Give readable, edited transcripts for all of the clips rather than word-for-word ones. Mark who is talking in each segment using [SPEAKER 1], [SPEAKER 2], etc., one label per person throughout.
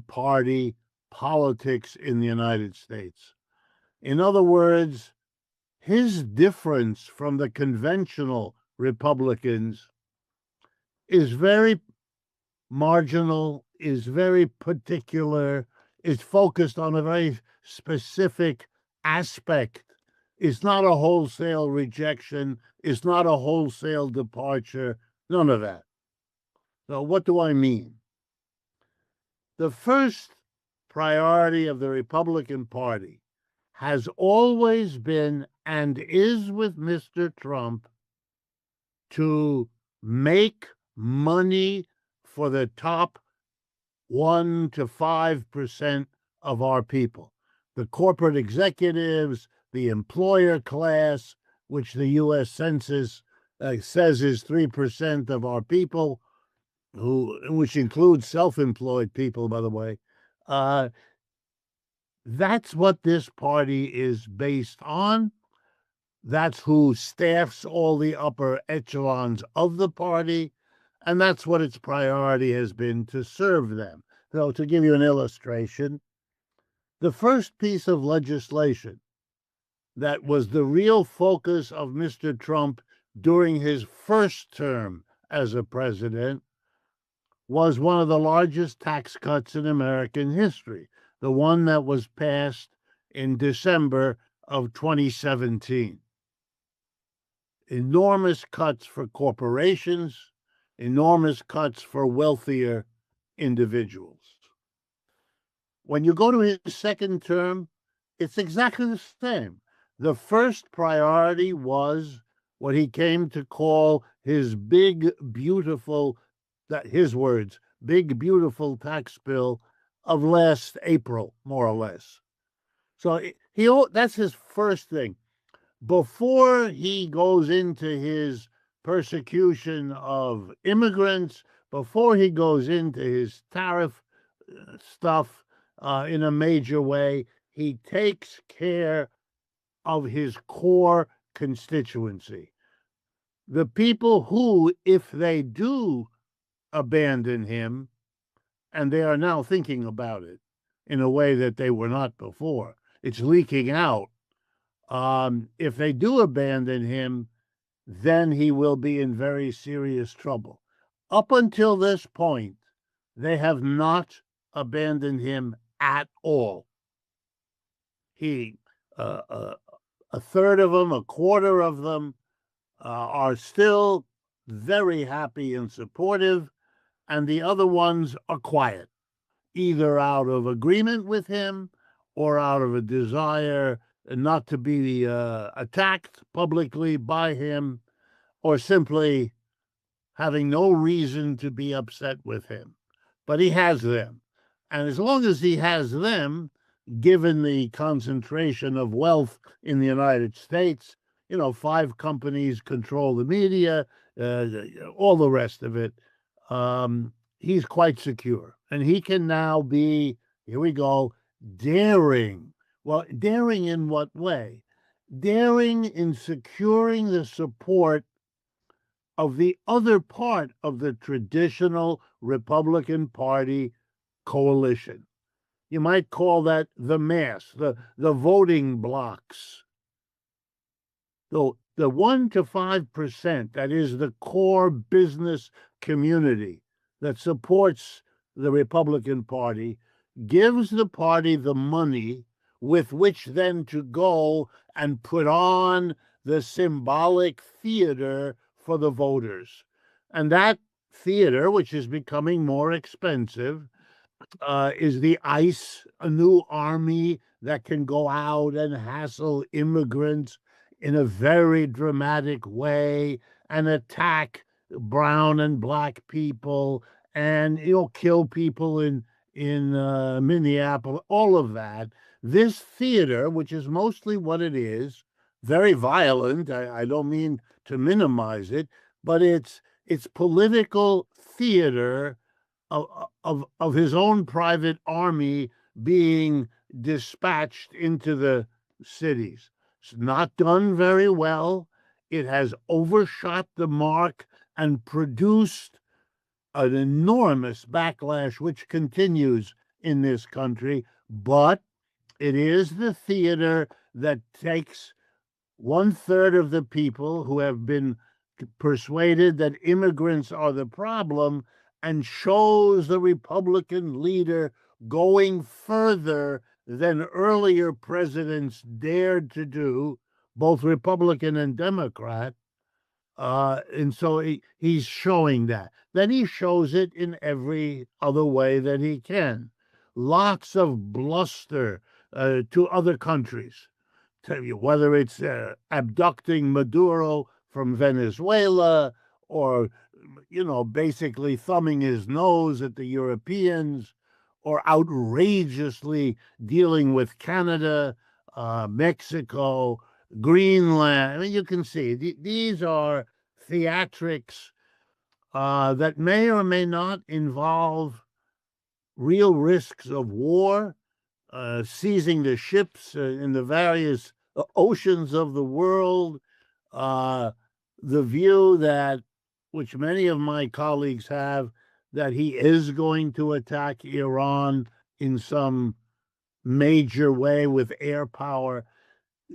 [SPEAKER 1] Party politics in the United States. In other words, his difference from the conventional Republicans is very marginal, is very particular, is focused on a very specific aspect. It's not a wholesale rejection, it's not a wholesale departure, none of that. So, what do I mean? The first priority of the Republican Party has always been and is with Mr. Trump to make money for the top 1 to 5% of our people, the corporate executives, the employer class, which the U.S. Census says is 3% of our people, which includes self-employed people, by the way. That's what this party is based on. That's who staffs all the upper echelons of the party, and that's what its priority has been, to serve them. So, to give you an illustration, the first piece of legislation that was the real focus of Mr. Trump during his first term as a president was one of the largest tax cuts in American history, the one that was passed in December of 2017. Enormous cuts for corporations, enormous cuts for wealthier individuals. When you go to his second term, it's exactly the same. The first priority was what he came to call his big, beautiful, his words, big, beautiful tax bill of last April, more or less. So that's his first thing. Before he goes into his persecution of immigrants, before he goes into his tariff stuff in a major way, he takes care of his core constituency. The people who, if they do abandon him, and they are now thinking about it in a way that they were not before, it's leaking out. If they do abandon him, then he will be in very serious trouble. Up until this point, they have not abandoned him at all. A third of them, a quarter of them, are still very happy and supportive, and the other ones are quiet, either out of agreement with him or out of a desire not to be attacked publicly by him, or simply having no reason to be upset with him. But he has them. And as long as he has them, given the concentration of wealth in the United States, 5 companies control the media, all the rest of it, he's quite secure. And he can now be, here we go, daring. Well, daring in what way? Daring in securing the support of the other part of the traditional Republican Party coalition. You might call that the mass, the voting blocks. So the 1 to 5%, that is the core business community that supports the Republican Party, gives the party the money with which then to go and put on the symbolic theater for the voters. And that theater, which is becoming more expensive, is the ICE, a new army that can go out and hassle immigrants in a very dramatic way and attack brown and black people and kill people in Minneapolis, all of that. This theater, which is mostly what it is, very violent. I don't mean to minimize it, but it's political theater of his own private army being dispatched into the cities. It's not done very well. It has overshot the mark and produced an enormous backlash, which continues in this country, but it is the theater that takes 1/3 of the people who have been persuaded that immigrants are the problem and shows the Republican leader going further than earlier presidents dared to do, both Republican and Democrat. And so he's showing that. Then he shows it in every other way that he can. Lots of bluster to other countries. Tell you whether it's abducting Maduro from Venezuela or, basically thumbing his nose at the Europeans or outrageously dealing with Canada, Mexico, Greenland. I mean, you can see these are theatrics that may or may not involve real risks of war, seizing the ships in the various oceans of the world. The view that, which many of my colleagues have, that he is going to attack Iran in some major way with air power.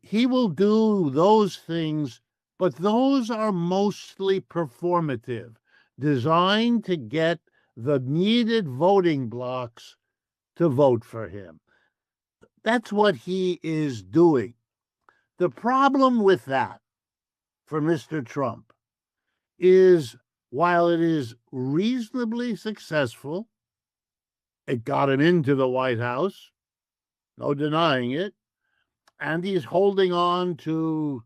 [SPEAKER 1] He will do those things, but those are mostly performative, designed to get the needed voting blocks to vote for him. That's what he is doing. The problem with that for Mr. Trump is, while it is reasonably successful, it got him into the White House, no denying it, and he's holding on to,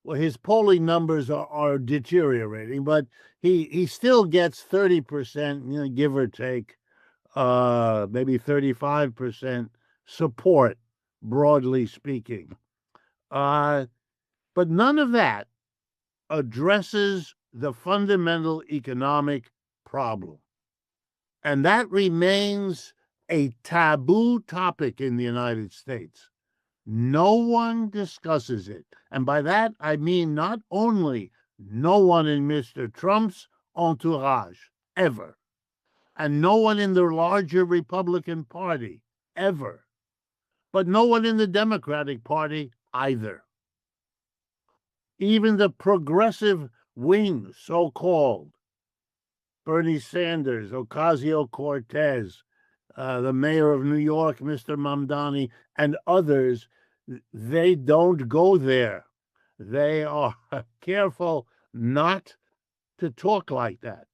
[SPEAKER 1] well, his polling numbers are deteriorating, but he still gets 30%, give or take, maybe 35% support, broadly speaking. But none of that addresses the fundamental economic problem. And that remains a taboo topic in the United States. No one discusses it. And by that, I mean not only no one in Mr. Trump's entourage, ever, and no one in the larger Republican Party, ever, but no one in the Democratic Party either. Even the progressive wing, so-called, Bernie Sanders, Ocasio-Cortez, the mayor of New York, Mr. Mamdani, and others, they don't go there. They are careful not to talk like that.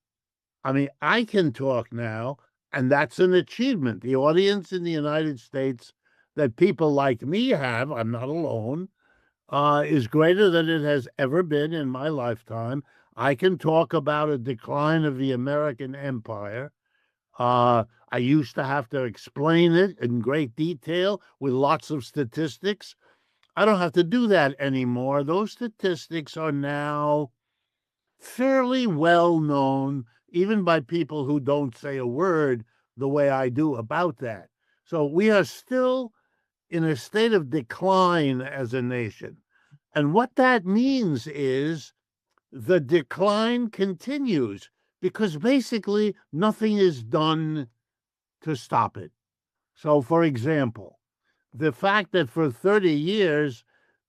[SPEAKER 1] I mean, I can talk now, and that's an achievement. The audience in the United States that people like me have, I'm not alone, is greater than it has ever been in my lifetime. I can talk about a decline of the American empire. I used to have to explain it in great detail with lots of statistics. I don't have to do that anymore. Those statistics are now fairly well known, even by people who don't say a word the way I do about that. So we are still in a state of decline as a nation. And what that means is the decline continues because basically nothing is done to stop it. So, for example, the fact that for 30 years,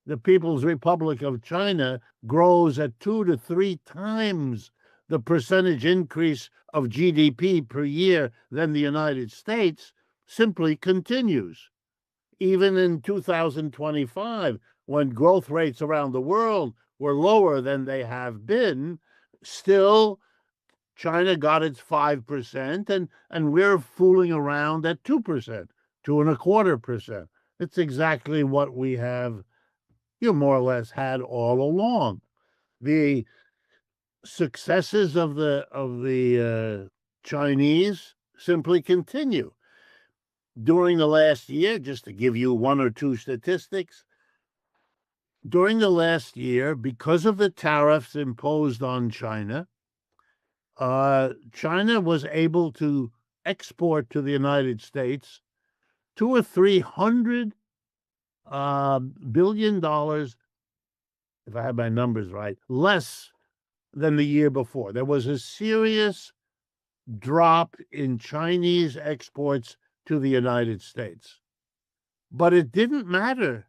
[SPEAKER 1] the People's Republic of China grows at 2 to 3 times the percentage increase of GDP per year than the United States simply continues. Even in 2025, when growth rates around the world were lower than they have been, still China got its 5%, and we're fooling around at 2%, 2.25%. It's exactly what we have, more or less had all along. The successes of the Chinese simply continue. During the last year, just to give you one or two statistics, during the last year, because of the tariffs imposed on China, China was able to export to the United States $200 or $300 billion, if I have my numbers right, less than the year before. There was a serious drop in Chinese exports to the United States. But it didn't matter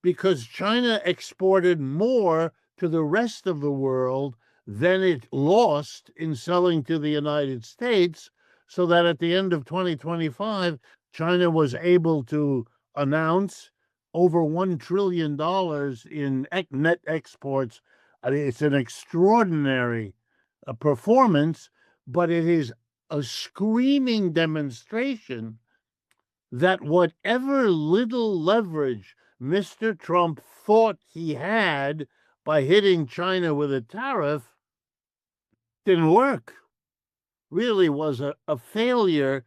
[SPEAKER 1] because China exported more to the rest of the world than it lost in selling to the United States, so that at the end of 2025, China was able to announce over $1 trillion in net exports. I mean, it's an extraordinary performance, but it is a screaming demonstration that whatever little leverage Mr. Trump thought he had by hitting China with a tariff didn't work, really was a failure.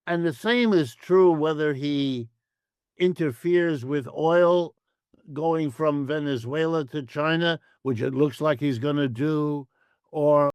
[SPEAKER 1] And the same is true whether he interferes with oil going from Venezuela to China, which it looks like he's going to do, or